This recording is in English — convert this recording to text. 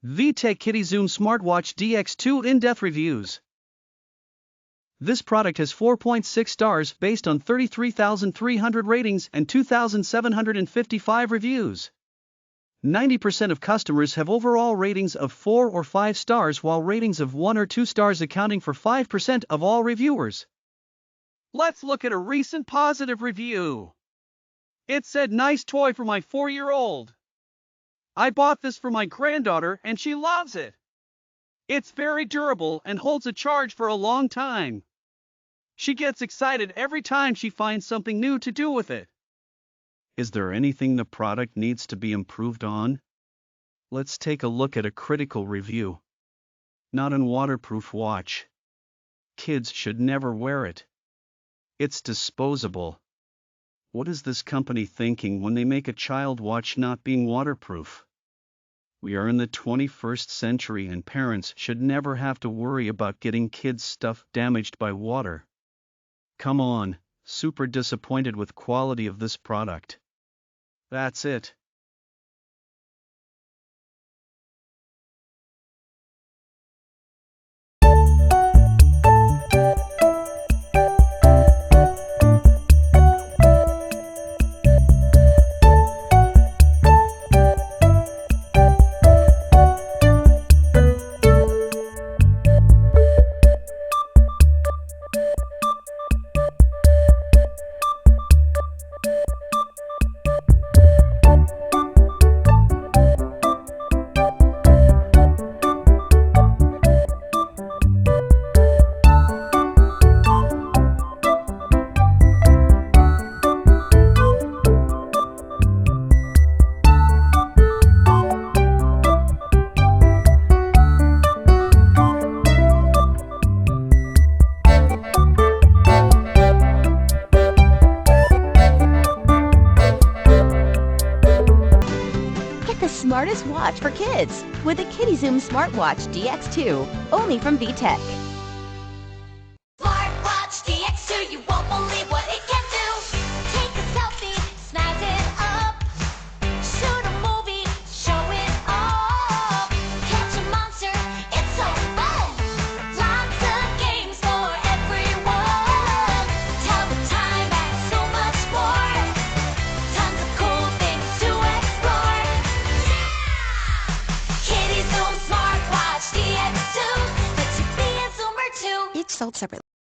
VTech KidiZoom Smartwatch DX2 in-depth reviews. This product has 4.6 stars based on 33,300 ratings and 2,755 reviews. 90% of customers have overall ratings of 4 or 5 stars, while ratings of 1 or 2 stars accounting for 5% of all reviewers. Let's look at a recent positive review. It said, "Nice toy for my 4-year-old. I bought this for my granddaughter and she loves it. It's very durable and holds a charge for a long time. She gets excited every time she finds something new to do with it." Is there anything the product needs to be improved on? Let's take a look at a critical review. Not an waterproof watch. Kids should never wear it. It's disposable. What is this company thinking when they make a child watch not being waterproof? We are in the 21st century and parents should never have to worry about getting kids' stuff damaged by water. Come on, super disappointed with quality of this product. That's it. The smartest watch for kids with the KidiZoom Smartwatch DX2, only from VTech. Smartwatch DX2, you won't believe what it can do. Take a selfie, snap it up. Shoot a movie, show it off. Catch a monster, it's so fun. Lots of games for everyone. Tell the time and so much more. Tons of cool things to explore. KidiZoom Smartwatch DX2 lets you be a zoomer too. Each sold separately.